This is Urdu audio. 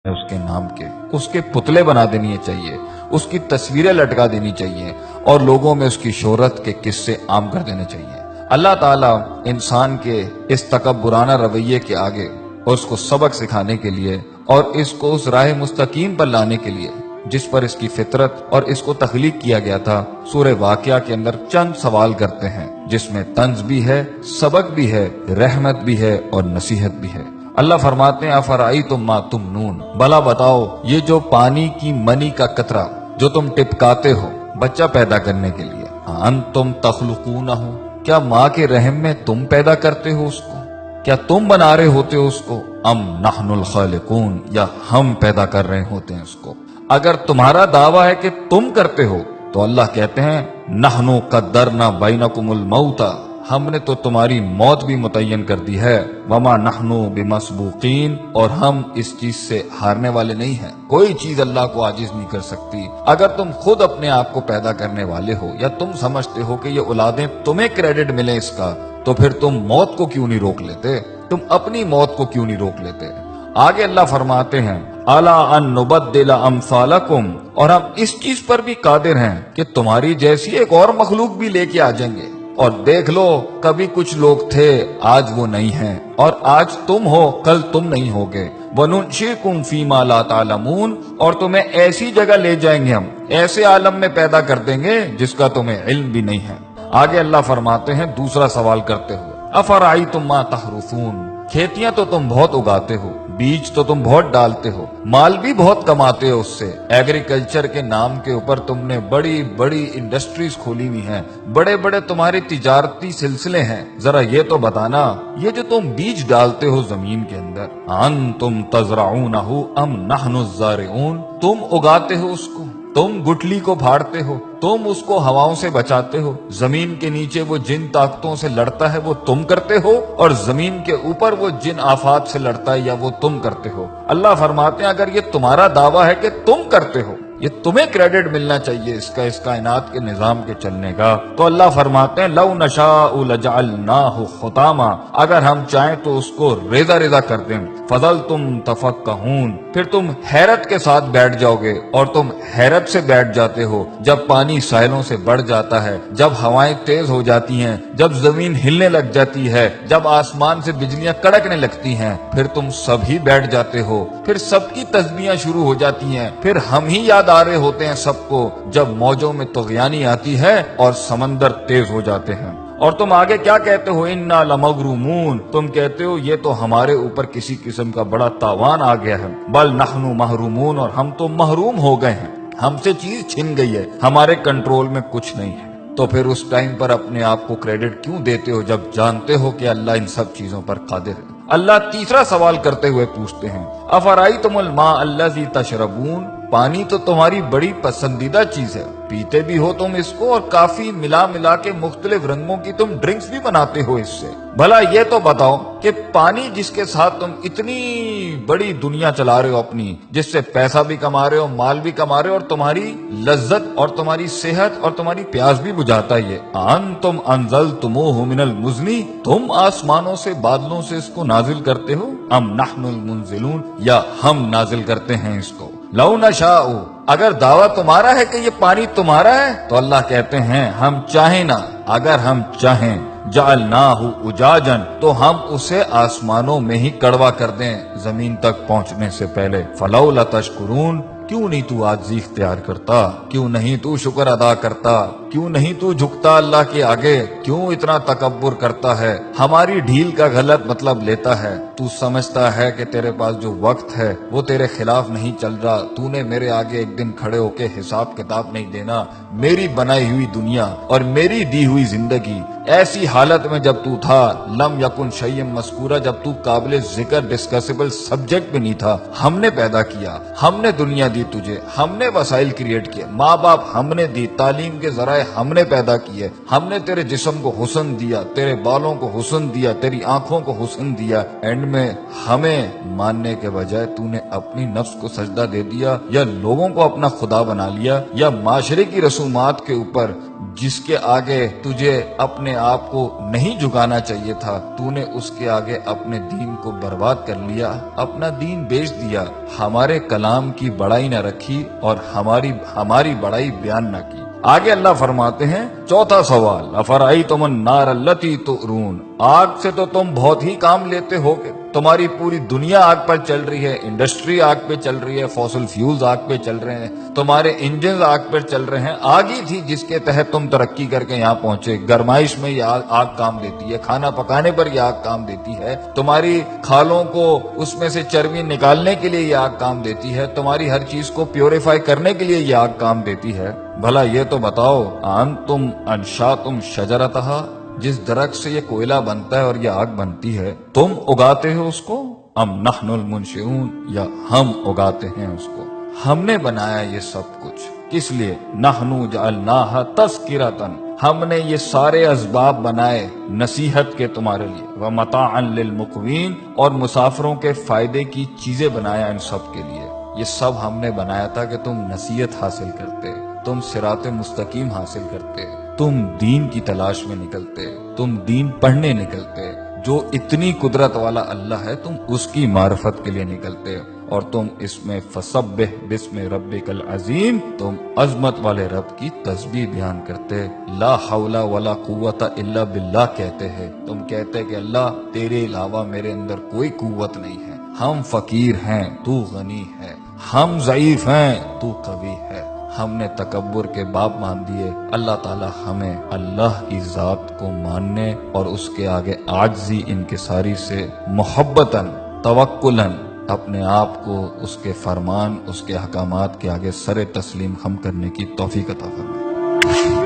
اس کے نام کے اس کے پتلے بنا دینی چاہیے، اس کی تصویریں لٹکا دینی چاہیے اور لوگوں میں اس کی شہرت کے قصے عام کر دینے چاہیے۔ اللہ تعالیٰ انسان کے اس تکبرانہ رویے کے آگے اس کو سبق سکھانے کے لیے اور اس کو اس راہ مستقیم پر لانے کے لیے جس پر اس کی فطرت اور اس کو تخلیق کیا گیا تھا، سورہ واقعہ کے اندر چند سوال کرتے ہیں جس میں طنز بھی ہے، سبق بھی ہے، رحمت بھی ہے اور نصیحت بھی ہے۔ اللہ فرماتے ہیں افرأیتم ما تمنون، بھلا بتاؤ یہ جو پانی کی منی کا قطرہ جو تم ٹپکاتے ہو بچہ پیدا کرنے کے لیے، انتم تخلقونہ، کیا ماں کے رحم میں تم پیدا کرتے ہو اس کو؟ کیا تم بنا رہے ہوتے ہو اس کو؟ ام نحن الخالقون، یا ہم پیدا کر رہے ہوتے ہیں اس کو؟ اگر تمہارا دعویٰ ہے کہ تم کرتے ہو تو اللہ کہتے ہیں نحن قدرنا بینکم الموت، ہم نے تو تمہاری موت بھی متعین کر دی ہے، وما نحن بمسبوقین، اور ہم اس چیز سے ہارنے والے نہیں ہیں، کوئی چیز اللہ کو عاجز نہیں کر سکتی۔ اگر تم خود اپنے آپ کو پیدا کرنے والے ہو یا تم سمجھتے ہو کہ یہ اولادیں تمہیں کریڈٹ ملے اس کا، تو پھر تم موت کو کیوں نہیں روک لیتے؟ تم اپنی موت کو کیوں نہیں روک لیتے؟ آگے اللہ فرماتے ہیں الا ان نبدل امثالکم، اور ہم اس چیز پر بھی قادر ہیں کہ تمہاری جیسی ایک اور مخلوق بھی لے کے آ جائیں گے، اور دیکھ لو کبھی کچھ لوگ تھے آج وہ نہیں ہیں، اور آج تم ہو کل تم نہیں ہوگے، وَنُنشِئْكُمْ فِي مَا لَا تَعْلَمُونَ، اور تمہیں ایسی جگہ لے جائیں گے، ہم ایسے عالم میں پیدا کر دیں گے جس کا تمہیں علم بھی نہیں ہے۔ آگے اللہ فرماتے ہیں دوسرا سوال کرتے ہوئے افرأیتم ما تحرثون، کھیتیاں تو تم بہت اگاتے ہو، بیج تو تم بہت ڈالتے ہو، مال بھی بہت کماتے ہو اس سے، ایگریکلچر کے نام کے اوپر تم نے بڑی بڑی انڈسٹریز کھولی ہوئی ہیں، بڑے بڑے تمہارے تجارتی سلسلے ہیں، ذرا یہ تو بتانا یہ جو تم بیج ڈالتے ہو زمین کے اندر، انتم تزرعونہ ام نحن الزارعون، تم اگاتے ہو اس کو، تم گٹلی کو پھاڑتے ہو، تم اس کو ہواؤں سے بچاتے ہو، زمین کے نیچے وہ جن طاقتوں سے لڑتا ہے وہ تم کرتے ہو، اور زمین کے اوپر وہ جن آفات سے لڑتا ہے یا وہ تم کرتے ہو۔ اللہ فرماتے ہیں اگر یہ تمہارا دعویٰ ہے کہ تم کرتے ہو، یہ تمہیں کریڈٹ ملنا چاہیے اس کائنات کے نظام کے چلنے کا، تو اللہ فرماتے ہیں لو نشاء لجعلناہ حطاما، اگر ہم چاہیں تو اس کو ریزہ ریزہ کر دیں، فظلتم تفکہون، پھر تم حیرت کے ساتھ بیٹھ جاؤ گے، اور تم حیرت سے بیٹھ جاتے ہو جب پانی ساحلوں سے بڑھ جاتا ہے، جب ہوائیں تیز ہو جاتی ہیں، جب زمین ہلنے لگ جاتی ہے، جب آسمان سے بجلیاں کڑکنے لگتی ہیں، پھر تم سب ہی بیٹھ جاتے ہو، پھر سب کی تسبیحاں شروع ہو جاتی ہیں، پھر ہم ہی یاد آ رہے ہوتے ہیں سب کو جب موجوں میں طغیانی آتی ہے اور سمندر تیز ہو جاتے ہیں۔ اور تم آگے کیا کہتے ہو انا لمغرومون، تم کہتے ہو یہ تو ہمارے اوپر کسی قسم کا بڑا تاوان آ گیا ہے، بل نحن محرومون، اور ہم تو محروم ہو گئے ہیں، ہم سے چیز چھن گئی ہے، ہمارے کنٹرول میں کچھ نہیں ہے۔ تو پھر اس ٹائم پر اپنے آپ کو کریڈٹ کیوں دیتے ہو جب جانتے ہو کہ اللہ ان سب چیزوں پر قادر ہے؟ اللہ تیسرا سوال کرتے ہوئے پوچھتے ہیں افرأیتم الماء الذی تشربون، پانی تو تمہاری بڑی پسندیدہ چیز ہے، پیتے بھی ہو تم اس کو، اور کافی ملا ملا کے مختلف رنگوں کی تم ڈرنکس بھی بناتے ہو اس سے، بھلا یہ تو بتاؤ کہ پانی جس کے ساتھ تم اتنی بڑی دنیا چلا رہے ہو اپنی، جس سے پیسہ بھی کما رہے ہو، مال بھی کما رہے ہو، اور تمہاری لذت اور تمہاری صحت اور تمہاری پیاس بھی بجھاتا ہے، انتم انزلتموہ من المزن، تم آسمانوں سے بادلوں سے اس کو نازل کرتے ہو، ام نحن المنزلون، یا ہم نازل کرتے ہیں اس کو۔ لو نشاء، اگر دعویٰ تمہارا ہے کہ یہ پانی تمہارا ہے تو اللہ کہتے ہیں ہم چاہیں نا، اگر ہم چاہیں جعلناہ اجاجا، تو ہم اسے آسمانوں میں ہی کڑوا کر دیں زمین تک پہنچنے سے پہلے، فلولا تشکرون، کیوں نہیں تو عاجزی اختیار کرتا، کیوں نہیں تو شکر ادا کرتا، کیوں نہیں تو جھکتا اللہ کے آگے، کیوں اتنا تکبر کرتا ہے، ہماری ڈھیل کا غلط مطلب لیتا ہے، تو سمجھتا ہے کہ تیرے پاس جو وقت ہے وہ تیرے خلاف نہیں چل رہا، تو نے میرے آگے ایک دن کھڑے ہو کے حساب کتاب نہیں دینا، میری بنائی ہوئی دنیا اور میری دی ہوئی زندگی ایسی حالت میں جب تو تھا، لم یکن شیئا مذکورا، جب تو قابل ذکر ڈسکسیبل سبجیکٹ بھی نہیں تھا، ہم نے پیدا کیا، ہم نے دنیا دی تجھے، ہم نے وسائل کریٹ کیے، ماں باپ ہم نے دی، تعلیم کے ذرائع بجائے ہم نے پیدا کی ہے. ہم نے تیرے جسم کو حسن دیا, تیرے بالوں کو حسن دیا, تیری آنکھوں کو حسن دیا. اینڈ میں ہمیں ماننے کے بجائے تو نے اپنی نفس کو سجدہ دے دیا, یا لوگوں کو اپنا خدا بنا لیا, یا معاشرے کی رسومات کے اوپر جس کے آگے تجھے اپنے آپ کو نہیں جھکانا چاہیے تھا, تو نے اس کے آگے اپنے دین کو برباد کر لیا, اپنا دین بیچ دیا. ہمارے کلام کی بڑائی نہ رکھی اور ہماری بڑائی بیان نہ کی. آگے اللہ فرماتے ہیں چوتھا سوال, افرأیتم النار التی تؤرون, آگ سے تو تم بہت ہی کام لیتے ہو گے. تمہاری پوری دنیا آگ پر چل رہی ہے, انڈسٹری آگ پہ چل رہی ہے, فوسل فیولز آگ پہ چل رہے ہیں, تمہارے انجنز آگ پر چل رہے ہیں. آگ ہی تھی جس کے تحت تم ترقی کر کے یہاں پہنچے. گرمائش میں یہ آگ کام دیتی ہے, کھانا پکانے پر یہ آگ کام دیتی ہے, تمہاری کھالوں کو اس میں سے چربی نکالنے کے لیے یہ آگ کام دیتی ہے, تمہاری ہر چیز کو پیوریفائی کرنے کے لیے یہ آگ کام دیتی ہے. بھلا یہ تو بتاؤ, انتم انشاتم شجرتہا, جس درخت سے یہ کوئلہ بنتا ہے اور یہ آگ بنتی ہے, تم اگاتے ہو اس کو, ام نحن المنشئون, یا ہم اگاتے ہیں اس کو. ہم نے بنایا یہ سب کچھ کس لیے, نحن جعلناہا تذکرۃ, ہم نے یہ سارے اسباب بنائے نصیحت کے تمہارے لیے, ومتاعا للمقوین, اور مسافروں کے فائدے کی چیزیں بنایا ان سب کے لیے. یہ سب ہم نے بنایا تھا کہ تم نصیحت حاصل کرتے, تم صراط مستقیم حاصل کرتے, تم دین کی تلاش میں نکلتے, تم دین پڑھنے نکلتے. جو اتنی قدرت والا اللہ ہے تم اس کی معرفت کے لیے نکلتے, اور تم اس میں فسبح بسم ربک العظیم, تم عظمت والے رب کی تسبیح بیان کرتے. لا حول ولا قوت الا باللہ کہتے ہیں, تم کہتے کہ اللہ تیرے علاوہ میرے اندر کوئی قوت نہیں ہے, ہم فقیر ہیں تو غنی ہے, ہم ضعیف ہیں تو قوی ہے. ہم نے تکبر کے باب مان دیے. اللہ تعالی ہمیں اللہ کی ذات کو ماننے اور اس کے آگے عاجزی انکساری سے محبتاً توکلاً اپنے آپ کو اس کے فرمان, اس کے احکامات کے آگے سر تسلیم خم کرنے کی توفیق عطا فرمائے.